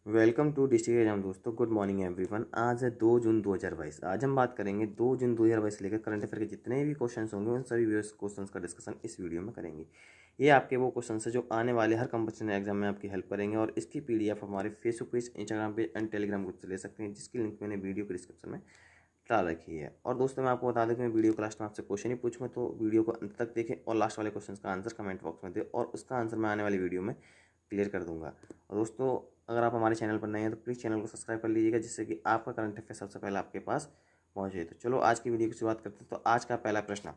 Welcome to district exam दोस्तों। Good morning everyone. आज है 2 जून 2022। आज हम बात करेंगे 2 जून 2022 से लेकर करंट अफेयर के जितने भी क्वेश्चंस होंगे उन सभी क्वेश्चंस का डिस्कशन इस वीडियो में करेंगे। ये आपके वो क्वेश्चंस है जो आने वाले हर कंपटीशन एग्जाम में आपकी हेल्प करेंगे और इसकी पीडीएफ हमारे Facebook page, Instagram page and Telegram group से ले सकते हैं, जिसकी लिंक मैंने वीडियो के डिस्क्रिप्शन में डाल रखी है। और दोस्तों मैं आपको बता दूं कि मैं वीडियो के लास्ट में आपसे क्वेश्चन ही पूछूंगा, तो वीडियो को अंत तक देखें और लास्ट वाले क्वेश्चन का आंसर कमेंट बॉक्स में दें और उसका आंसर मैं आने वाली वीडियो में क्लियर कर दूंगा। और दोस्तों अगर आप हमारे चैनल पर नए हैं तो प्लीज़ चैनल को सब्सक्राइब कर लीजिएगा, जिससे कि आपका करंट अफेयर सबसे पहले आपके पास पहुंचे। तो चलो आज की वीडियो की शुरुआत करते हैं। तो आज का पहला प्रश्न,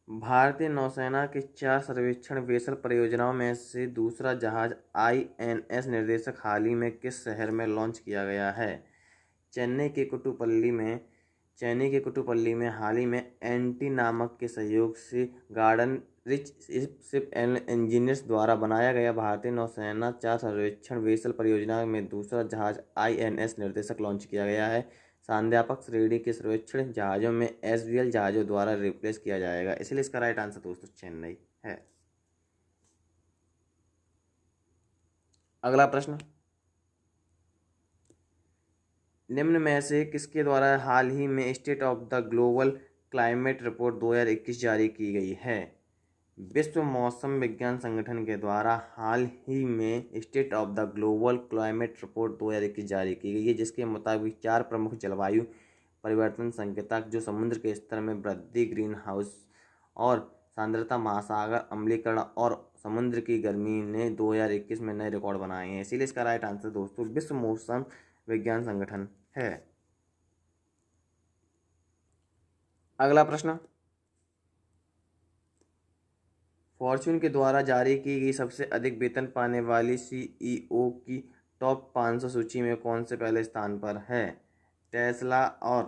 भारतीय नौसेना के 4 सर्वेक्षण वेसल परियोजनाओं में से दूसरा जहाज INS निर्देशक हाल ही में किस शहर में लॉन्च किया गया है? चेन्नई के कुट्टुपल्ली में हाल ही में एनटी नामक के सहयोग से garden rich ship and engineers द्वारा बनाया गया भारतीय नौसेना 4 सर्वेक्षण वेसल परियोजना में दूसरा जहाज INS निर्देशक लॉन्च किया गया है। संध्यापक श्रेणी के सर्वेक्षण जहाज़ों में SBL जहाज़ों द्वारा रिप्लेस किया जाएगा, इसलिए इसका राइट आंसर दोस्तों चेन्नई है। अगला प्रश्न, निम्न में से किसके द्वारा हाल ही में state of the global climate report 2021 जारी की गई है? विश्व मौसम विज्ञान संगठन के द्वारा हाल ही में state of the global climate report 2021 जारी की गई है, जिसके मुताबिक 4 प्रमुख जलवायु परिवर्तन संकेतक जो समुद्र के स्तर में वृद्धि, ग्रीन हाउस और सांद्रता, महासागर अम्लीकरण और समुद्र की गर्मी ने 2021 में नए रिकॉर्ड बनाए हैं, इसीलिए इसका राइट आंसर दोस्तों विश्व मौसम विज्ञान संगठन है। अगला प्रश्न, फॉर्च्यून के द्वारा जारी की गई सबसे अधिक वेतन पाने वाली CEO की टॉप 500 सूची में कौन से पहले स्थान पर है? टेस्ला और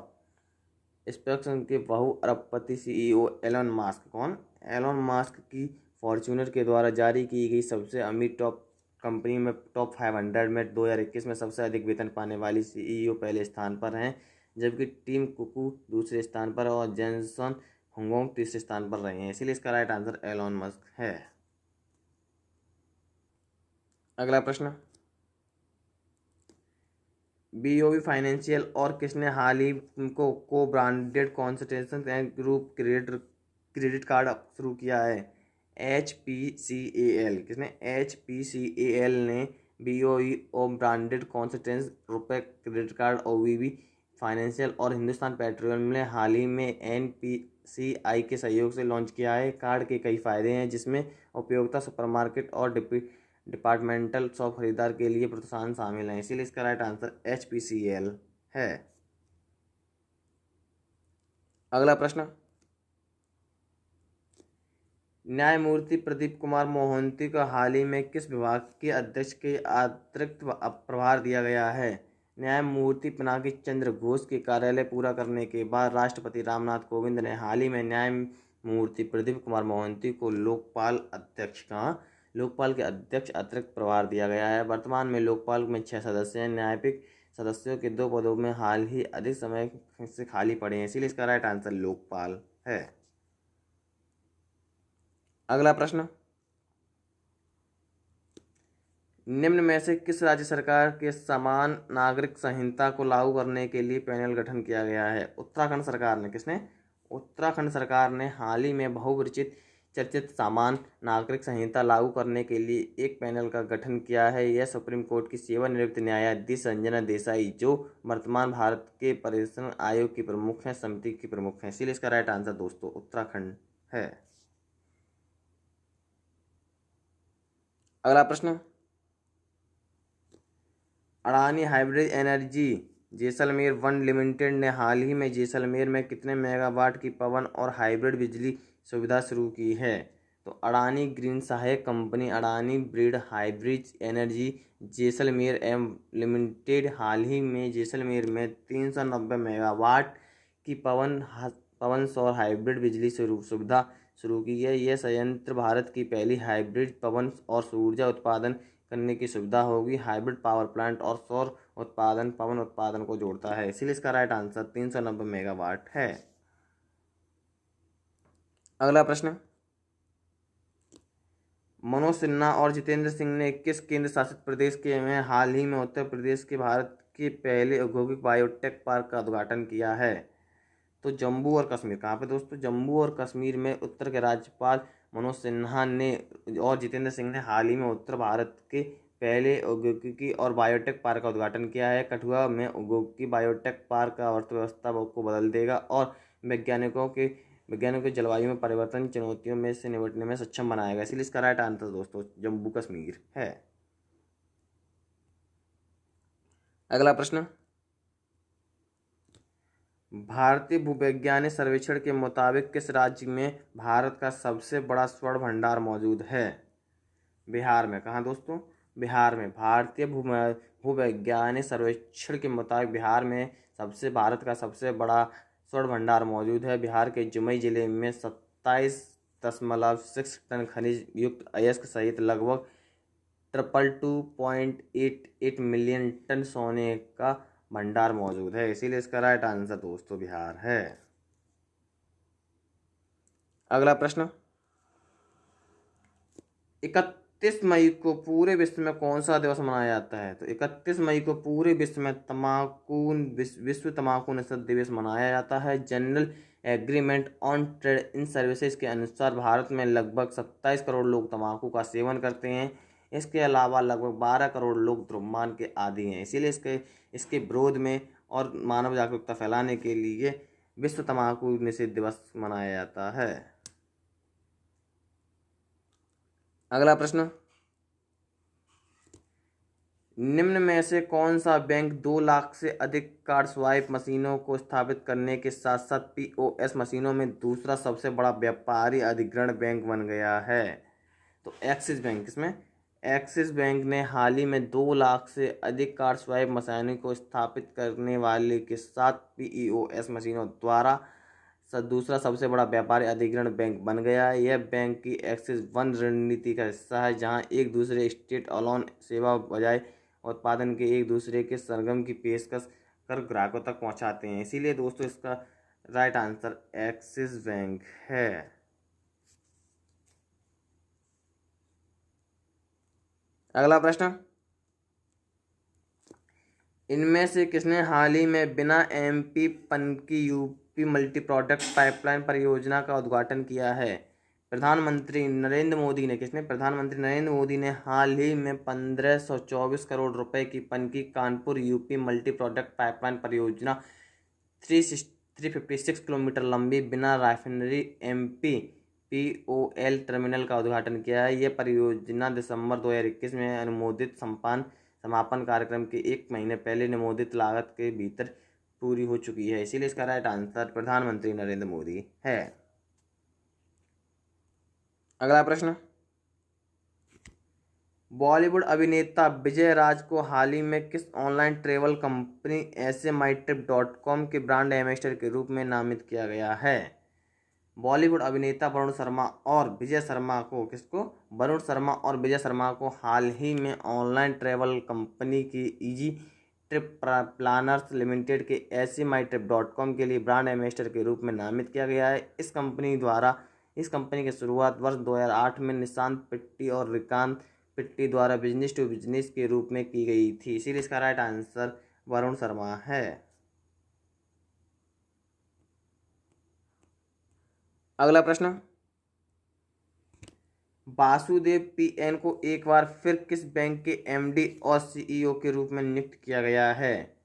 स्पेसएक्स के बहु अरबपति CEO एलन मास्क। कौन? एलन मास्क की फॉर्च्यूनर के द्वारा जारी की गई सबसे अमीर टॉप कंपनी में टॉप 500 में 2021 में सबसे अधिक वेतन पाने वाली CEO पहले स्थान पर हैं, जबकि टिम कुक दूसरे स्थान पर और जेंसन हुंगोंग तीसरे स्थान पर रहे हैं, इसीलिए इसका राइट आंसर एलन मस्क है। अगला प्रश्न, BOB फाइनेंशियल और किसने हाल ही को branded consultation and group credit card शुरू किया है? HPCAL। किसने? HPCAL ने BOE ब्रांडेड कॉन्सल्टेंस रुपए क्रेडिट कार्ड OBB फाइनेंशियल और हिंदुस्तान पेट्रोलियम ने हाल ही में NPCI के सहयोग से लॉन्च किया है। कार्ड के कई फायदे हैं, जिसमें उपयोगिता, सुपरमार्केट और डिपार्टमेंटल शॉप खरीदार के लिए प्रोत्साहन शामिल है, इसीलिए इसका राइट आंसर HPCL है। अगला प्रश्न, न्यायमूर्ति प्रदीप कुमार मोहंती को हाल ही में किस विभाग के अध्यक्ष के अतिरिक्त प्रभार दिया गया है? न्यायमूर्ति पिनाकी चंद्र घोष के कार्यालय पूरा करने के बाद राष्ट्रपति रामनाथ कोविंद ने हाल ही में न्यायमूर्ति प्रदीप कुमार मोहंती को लोकपाल के अध्यक्ष अतिरिक्त प्रभार दिया गया है। वर्तमान में लोकपाल में 6 सदस्य हैं। न्यायिक सदस्यों के 2 पदों में हाल ही अधिक समय से खाली पड़े हैं, इसीलिए इसका राइट आंसर लोकपाल है। अगला प्रश्न, निम्न में से किस राज्य सरकार के समान नागरिक संहिता को लागू करने के लिए पैनल गठन किया गया है? उत्तराखंड सरकार ने। किसने? उत्तराखंड सरकार ने हाल ही में बहुचर्चित समान नागरिक संहिता लागू करने के लिए एक पैनल का गठन किया है। यह सुप्रीम कोर्ट की सेवानिवृत्त न्यायाधीश संजना देसाई, जो वर्तमान भारत के परिवेशन आयोग की प्रमुख हैं, समिति की प्रमुख हैं, इसीलिए इसका राइट आंसर दोस्तों उत्तराखंड है। अगला प्रश्न, Adani hybrid energy Jaisalmer one limited ने हाल ही में जैसलमेर में कितने मेगावाट की पवन और हाइब्रिड बिजली सुविधा शुरू की है? तो अडानी ग्रीन सहायक कंपनी अडानी ब्रिड hybrid energy Jaisalmer M limited हाल ही में जैसलमेर में 390 मेगावाट की पवन सौर हाइब्रिड बिजली सुविधा शुरू की है। यह संयंत्र भारत की पहली हाइब्रिड पवन और ऊर्जा उत्पादन करने की सुविधा होगी। हाइब्रिड पावर प्लांट और सौर उत्पादन पवन उत्पादन को जोड़ता है, इसीलिए इसका राइट आंसर 390 मेगावाट है। अगला प्रश्न, मनोज सिन्हा और जितेंद्र सिंह ने किस केंद्र शासित प्रदेश के में हाल ही में उत्तर प्रदेश के भारत के पहले औद्योगिक बायोटेक पार्क का उद्घाटन किया है? तो जम्मू और कश्मीर। कहाँ पे दोस्तों? जम्मू और कश्मीर में उत्तर के राज्यपाल मनोज सिन्हा ने और जितेंद्र सिंह ने हाल ही में उत्तर भारत के पहले औद्योगिकी और बायोटेक पार्क का उद्घाटन किया है। कठुआ में औद्योगिकी बायोटेक पार्क का अर्थव्यवस्था को बदल देगा और वैज्ञानिकों के जलवायु में परिवर्तन चुनौतियों में से निपटने में सक्षम बनाएगा। इसलिए इसका राइट आंसर दोस्तों जम्मू कश्मीर है। अगला प्रश्न, भारतीय भूवैज्ञानिक सर्वेक्षण के मुताबिक किस राज्य में भारत का सबसे बड़ा स्वर्ण भंडार मौजूद है? बिहार में। कहाँ दोस्तों? बिहार में। भारतीय भूवैज्ञानिक सर्वेक्षण के मुताबिक बिहार में भारत का सबसे बड़ा स्वर्ण भंडार मौजूद है। बिहार के जमुई जिले में 27.6 टन खनिज युक्त अयस्क सहित लगभग 222.88 मिलियन टन सोने का भंडार मौजूद है। इसीलिए इसका राइट आंसर दोस्तों बिहार है। अगला प्रश्न, 31 मई को पूरे विश्व में कौन सा दिवस मनाया जाता है? तो 31 मई को पूरे विश्व में विश्व तम्बाकू निषेध दिवस मनाया जाता है। General agreement on trade in services के अनुसार भारत में लगभग 27 करोड़ लोग तम्बाकू का सेवन करते हैं। इसके अलावा लगभग 12 करोड़ लोग धूम्रपान के आदी हैं। इसीलिए इसके विरोध में और मानव जागरूकता फैलाने के लिए विश्व तम्बाकू निषेध दिवस मनाया जाता है। अगला प्रश्न, निम्न में से कौन सा बैंक 2 लाख से अधिक कार्ड स्वाइप मशीनों को स्थापित करने के साथ साथ पीओएस मशीनों में दूसरा सबसे बड़ा व्यापारी अधिग्रहण बैंक बन गया है? तो एक्सिस बैंक। इसमें एक्सिस बैंक ने हाल ही में 2 लाख से अधिक कार्ड स्वाइप मशीनों को स्थापित करने वाले के साथ पीओएस मशीनों द्वारा दूसरा सबसे बड़ा व्यापारी अधिग्रहण बैंक बन गया है। यह बैंक की एक्सिस वन रणनीति का हिस्सा है, जहां एक दूसरे स्टेट अलोन सेवा बजाय उत्पादन के एक दूसरे के सरगम की पेशकश कर ग्राहकों तक पहुंचाते हैं। इसीलिए दोस्तों इसका राइट आंसर एक्सिस बैंक है। अगला प्रश्न, इनमें से किसने हाल ही में बिना MP Panki UP multi product pipeline परियोजना का उद्घाटन किया है? प्रधानमंत्री नरेंद्र मोदी ने हाल ही में 1524 करोड़ रुपए की Panki Kanpur UP multi product pipeline परियोजना 356 किलोमीटर लंबी बिना राइफिनरी एमपी पीओएल टर्मिनल का उद्घाटन किया है। यह परियोजना दिसंबर 2021 में अनुमोदित समापन कार्यक्रम के 1 महीने पहले अनुमोदित लागत के भीतर पूरी हो चुकी है। इसीलिए इसका राइट आंसर प्रधानमंत्री नरेंद्र मोदी है। अगला प्रश्न, बॉलीवुड अभिनेता विजय राज को हाल ही में किस ऑनलाइन ट्रैवल कंपनी SMyTrip.com के ब्रांड एम्बेसडर के रूप में नामित किया गया है? बॉलीवुड अभिनेता वरुण शर्मा और विजय शर्मा को हाल ही में ऑनलाइन ट्रैवल कंपनी की इजी ट्रिप प्लानर्स लिमिटेड के SMyTrip.com के लिए ब्रांड एम्बेसडर के रूप में नामित किया गया है। इस कंपनी की शुरुआत वर्ष 2008 में निशांत पिट्टी और रिकांत पिट्टी द्वारा बिजनेस टू बिजनेस के रूप में की गई थी। इसीलिए इसका राइट आंसर वरुण शर्मा है। अगला प्रश्न, वासुदेव PN को एक बार फिर किस बैंक के MD और CEO के रूप में नियुक्त किया गया है?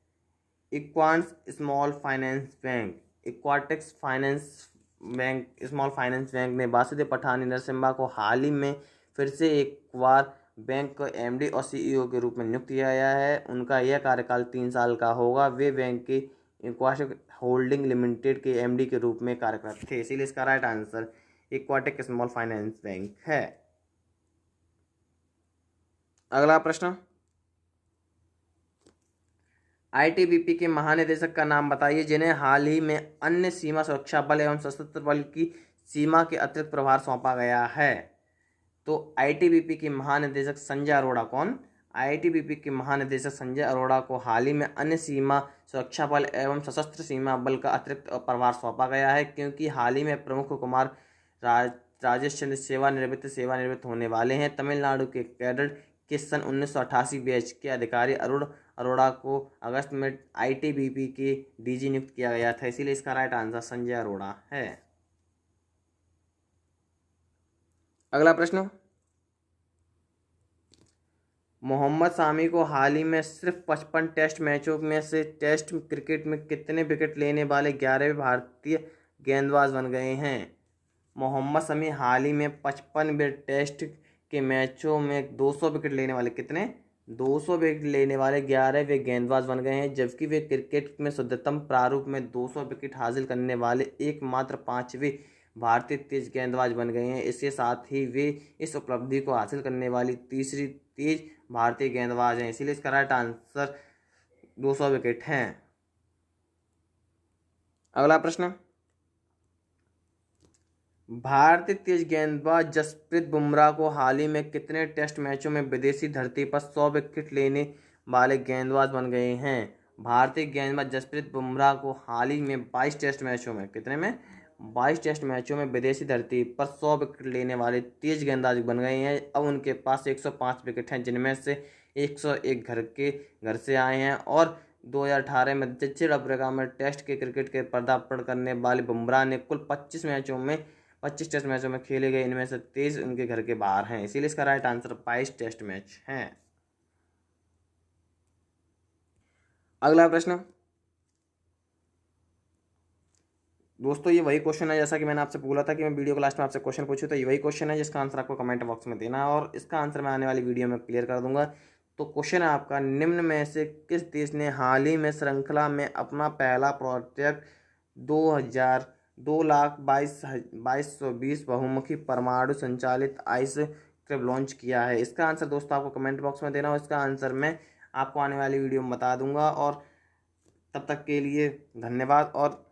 इक्वांस स्मॉल फाइनेंस बैंक ने वासुदेव पठानी नरसिम्हा को हाल ही में फिर से एक बार बैंक को MD और CEO के रूप में नियुक्त किया गया है। उनका यह कार्यकाल 3 साल का होगा। वे बैंक के इक्वाटिक होल्डिंग लिमिटेड के MD के रूप में कार्यरत थे। इसीलिए इसका right answer aquatic small finance bank है। अगला प्रश्न, ITBP के महानिदेशक का नाम बताइए जिन्हें हाल ही में अन्य सीमा सुरक्षा बल एवं सशस्त्र बल की सीमा के अतिरिक्त प्रभार सौंपा गया है। तो ITBP के महानिदेशक संजय अरोड़ा को हाल ही में अन्य सीमा सुरक्षा बल एवं सशस्त्र सीमा बल का अतिरिक्त प्रभार सौंपा गया है, क्योंकि हाल ही में प्रमुख कुमार राजेश चंद्र सेवानिवृत्त होने वाले हैं। तमिलनाडु के कैडर के सन 1988 बैच के अधिकारी अरुण अरोड़ा को अगस्त में ITBP के DG नियुक्त किया गया था, इसीलिए इसका राइट आंसर संजय अरोड़ा है। अगला प्रश्न, मोहम्मद शामी को हाल ही में सिर्फ 55 टेस्ट मैचों में से टेस्ट क्रिकेट में कितने विकेट लेने वाले 11वें भारतीय गेंदबाज बन गए हैं? मोहम्मद शमी हाल ही में 55 टेस्ट के मैचों में 200 विकेट लेने वाले 200 विकेट लेने वाले 11वें गेंदबाज बन गए हैं, जबकि वे क्रिकेट में शुद्धतम प्रारूप में 200 विकेट हासिल करने वाले एकमात्र 5वें भारतीय तेज गेंदबाज बन गए हैं। इसके साथ ही वे इस उपलब्धि को हासिल करने वाली तीसरी तेज भारतीय गेंदबाज हैं, इसीलिए इसका राइट आंसर 200 विकेट हैं। अगला प्रश्न, भारतीय तेज गेंदबाज जसप्रीत बुमराह को हाल ही में कितने टेस्ट मैचों में विदेशी धरती पर 100 विकेट लेने वाले गेंदबाज बन गए हैं? भारतीय गेंदबाज जसप्रीत बुमराह को हाल ही में 22 टेस्ट मैचों में 22 टेस्ट मैचों में विदेशी धरती पर 100 विकेट लेने वाले तेज गेंदबाज बन गए हैं। अब उनके पास 105 विकेट हैं, जिनमें से 101 घर से आए हैं। और 2018 में दक्षिण अफ्रीका में टेस्ट के क्रिकेट के पदार्पण करने वाले बुमराह ने कुल 25 टेस्ट मैचों में खेले गए, इनमें से 23 उनके घर के बाहर हैं, इसीलिए इसका राइट आंसर 22 टेस्ट मैच हैं। अगला प्रश्न, दोस्तों ये वही क्वेश्चन है जैसा कि मैंने आपसे बोला था कि मैं वीडियो के लास्ट में आपसे क्वेश्चन पूछूं, तो ये वही क्वेश्चन है जिसका आंसर आपको कमेंट बॉक्स में देना है और इसका आंसर मैं आने वाली वीडियो में क्लियर कर दूंगा। तो क्वेश्चन है आपका, निम्न में से किस देश ने हाल ही में श्रृंखला में अपना पहला प्रोजेक्ट 2,22,20 बहुमुखी परमाणु संचालित आइस क्लब लॉन्च किया है? इसका आंसर दोस्तों आपको कमेंट बॉक्स में देना और इसका आंसर मैं आपको आने वाली वीडियो में बता दूंगा। और तब तक के लिए धन्यवाद और